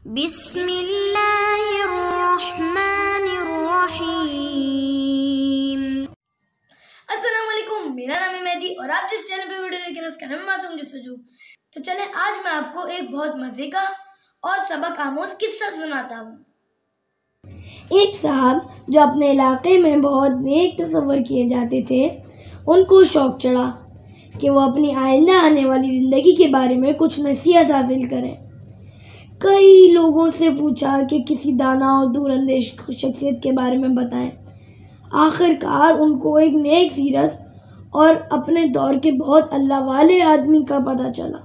बिस्मिल्लाहिर्रहमानिर्रहीम। अस्सलाम वालेकुम, मेरा नाम है मेहदी और आप जिस चैनल पे वीडियो देख रहे हैं उसका नाम है मासूम जस्तजू। तो चलें आज मैं आपको एक बहुत मजे का और सबक आमोज किस्सा सुनाता हूँ। एक साहब जो अपने इलाके में बहुत नेक तस्वर किए जाते थे, उनको शौक चढ़ा कि वो अपनी आइंदा आने वाली ज़िंदगी के बारे में कुछ नसीहत हासिल करें। कई लोगों से पूछा कि किसी दाना और दूरअंदेश शख्सियत के बारे में बताएं। आखिरकार उनको एक नेक सीरत और अपने दौर के बहुत अल्लाह वाले आदमी का पता चला।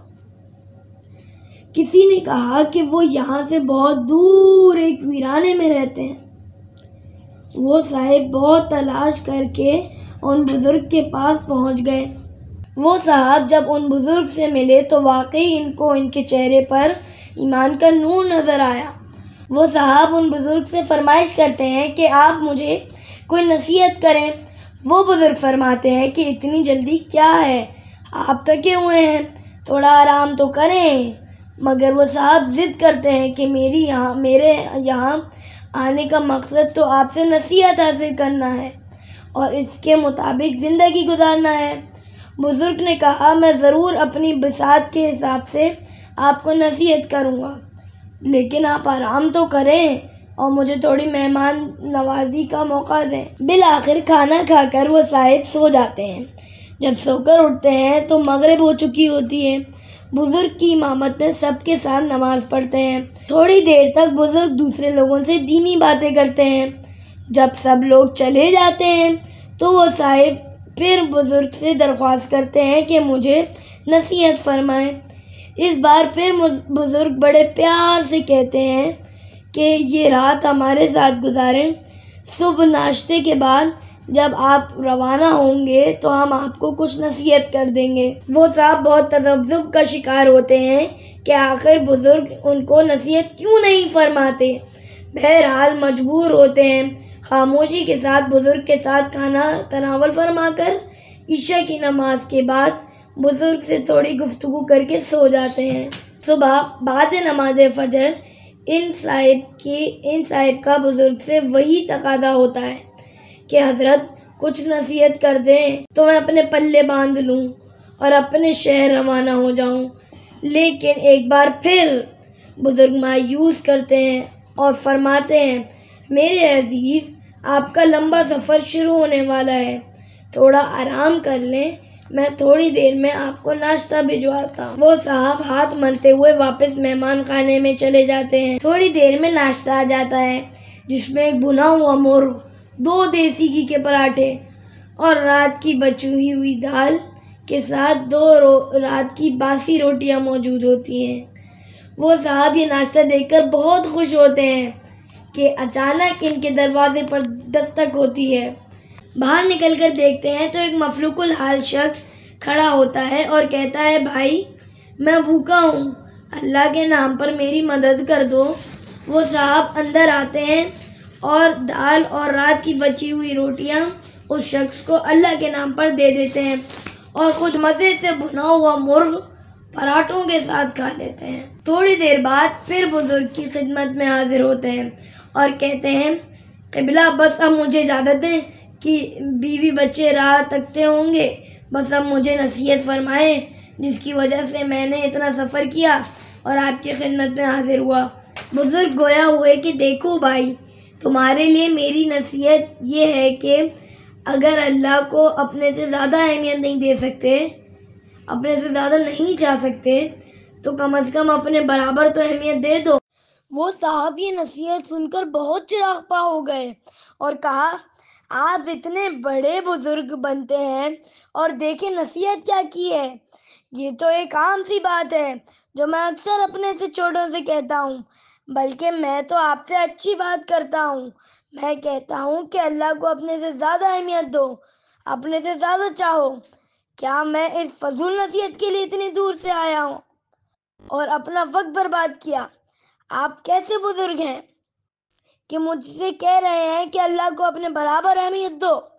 किसी ने कहा कि वो यहाँ से बहुत दूर एक वीराने में रहते हैं। वो साहिब बहुत तलाश करके उन बुजुर्ग के पास पहुँच गए। वो साहब जब उन बुजुर्ग से मिले तो वाकई इनको इनके चेहरे पर ईमान का नूर नज़र आया। वो साहब उन बुजुर्ग से फरमाइश करते हैं कि आप मुझे कोई नसीहत करें। वो बुजुर्ग फरमाते हैं कि इतनी जल्दी क्या है, आप थके हुए हैं, थोड़ा आराम तो करें। मगर वो साहब ज़िद करते हैं कि मेरे यहाँ आने का मकसद तो आपसे नसीहत हासिल करना है और इसके मुताबिक ज़िंदगी गुजारना है। बुजुर्ग ने कहा, मैं ज़रूर अपनी बिसात के हिसाब से आपको नसीहत करूँगा, लेकिन आप आराम तो करें और मुझे थोड़ी मेहमान नवाजी का मौका दें। बिलाखिर खाना खाकर वो साहिब सो जाते हैं। जब सोकर उठते हैं तो मगरिब हो चुकी होती है। बुजुर्ग की इमामत में सबके साथ नमाज पढ़ते हैं। थोड़ी देर तक बुजुर्ग दूसरे लोगों से दीनी बातें करते हैं। जब सब लोग चले जाते हैं तो वो साहिब फिर बुजुर्ग से दरख्वास्त करते हैं कि मुझे नसीहत फरमाएं। इस बार फिर बुजुर्ग बड़े प्यार से कहते हैं कि ये रात हमारे साथ गुजारें। सुबह नाश्ते के बाद जब आप रवाना होंगे तो हम आपको कुछ नसीहत कर देंगे। वो साहब बहुत तज़ब्ज़ुब का शिकार होते हैं कि आखिर बुजुर्ग उनको नसीहत क्यों नहीं फरमाते। बहरहाल मजबूर होते हैं। खामोशी के साथ बुजुर्ग के साथ खाना तनावल फरमाकर ईशा की नमाज के बाद बुजुर्ग से थोड़ी गुफ्तगू करके सो जाते हैं। सुबह बाद नमाज फजर इन साहिब का बुजुर्ग से वही तकादा होता है कि हजरत कुछ नसीहत कर दें तो मैं अपने पल्ले बांध लूं और अपने शहर रवाना हो जाऊं। लेकिन एक बार फिर बुजुर्ग मायूस करते हैं और फरमाते हैं, मेरे अजीज, आपका लंबा सफ़र शुरू होने वाला है, थोड़ा आराम कर लें, मैं थोड़ी देर में आपको नाश्ता भिजवाता हूँ। वो साहब हाथ मलते हुए वापस मेहमान खाने में चले जाते हैं। थोड़ी देर में नाश्ता आ जाता है, जिसमें एक भुना हुआ मुर्ग, 2 देसी घी के पराठे और रात की बची हुई दाल के साथ 2 रात की बासी रोटियां मौजूद होती हैं। वो साहब ये नाश्ता देखकर बहुत खुश होते हैं कि अचानक इनके दरवाजे पर दस्तक होती है। बाहर निकलकर देखते हैं तो एक मफलूकुल हाल शख्स खड़ा होता है और कहता है, भाई मैं भूखा हूँ, अल्लाह के नाम पर मेरी मदद कर दो। वो साहब अंदर आते हैं और दाल और रात की बची हुई रोटियाँ उस शख्स को अल्लाह के नाम पर दे देते हैं और खुद मज़े से भुना हुआ मुर्ग पराठों के साथ खा लेते हैं। थोड़ी देर बाद फिर बुजुर्ग की खिदमत में हाजिर होते हैं और कहते हैं, क़िबला बस अब मुझे इजाज़त दें कि बीवी बच्चे राह तकते होंगे, बस अब मुझे नसीहत फरमाएं जिसकी वजह से मैंने इतना सफ़र किया और आपकी खिदमत में हाजिर हुआ। बुजुर्ग गोया हुए कि देखो भाई, तुम्हारे लिए मेरी नसीहत ये है कि अगर अल्लाह को अपने से ज़्यादा अहमियत नहीं दे सकते, अपने से ज़्यादा नहीं चाह सकते, तो कम से कम अपने बराबर तो अहमियत दे दो। वो साहब ये नसीहत सुनकर बहुत चिरागपा हो गए और कहा, आप इतने बड़े बुजुर्ग बनते हैं और देखें नसीहत क्या की है। ये तो एक आम सी बात है जो मैं अक्सर अपने से छोटों से कहता हूँ, बल्कि मैं तो आपसे अच्छी बात करता हूँ। मैं कहता हूँ कि अल्लाह को अपने से ज़्यादा अहमियत दो, अपने से ज़्यादा चाहो। क्या मैं इस फजूल नसीहत के लिए इतनी दूर से आया हूँ और अपना वक्त बर्बाद किया? आप कैसे बुजुर्ग हैं कि मुझसे कह रहे हैं कि अल्लाह को अपने बराबर अहमियत दो,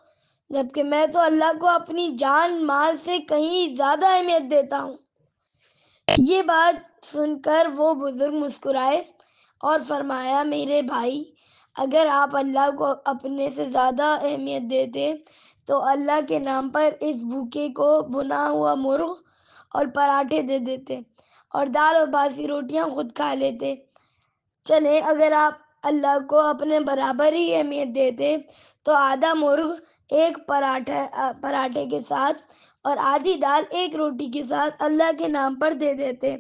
जबकि मैं तो अल्लाह को अपनी जान माल से कहीं ज़्यादा अहमियत देता हूँ। ये बात सुनकर वो बुजुर्ग मुस्कुराए और फरमाया, मेरे भाई, अगर आप अल्लाह को अपने से ज़्यादा अहमियत देते तो अल्लाह के नाम पर इस भूखे को भुना हुआ मुर्ग और पराठे दे देते और दाल और बासी रोटियां खुद खा लेते। चले, अगर आप अल्लाह को अपने बराबर ही अहमियत देते तो आधा मुर्ग एक पराठे के साथ और आधी दाल एक रोटी के साथ अल्लाह के नाम पर दे देते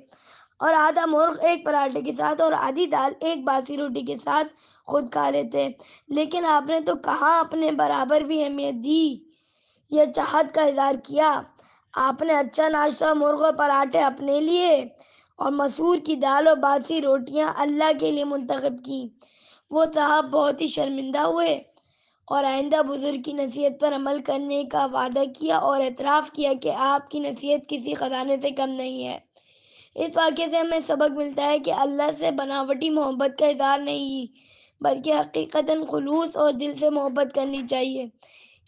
और आधा मुर्ग एक पराठे के साथ और आधी दाल एक बासी रोटी के साथ खुद खा लेते। लेकिन आपने तो कहाँ अपने बराबर भी अहमियत दी या चाहत का इज़हार किया। आपने अच्छा नाश्ता मुर्ग और पराठे अपने लिए और मसूर की दाल और बासी रोटियां अल्लाह के लिए मुंतखब की। वो साहब बहुत ही शर्मिंदा हुए और आइंदा बुजुर्ग की नसीहत पर अमल करने का वादा किया और एतराफ़ किया कि आपकी नसीहत किसी ख़जाने से कम नहीं है। इस वाक़ये से हमें सबक मिलता है कि अल्लाह से बनावटी मोहब्बत का इज़हार नहीं, बल्कि हकीकतन खुलूस और दिल से मोहब्बत करनी चाहिए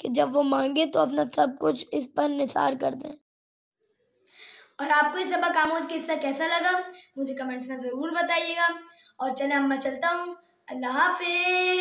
कि जब वो मांगे तो अपना सब कुछ इस पर निसार कर दें। और आपको ये सबक आमोज़ किस्सा कैसा लगा मुझे कमेंट्स में ज़रूर बताइएगा। और चले अब मैं चलता हूँ। अल्लाह हाफ़िज़।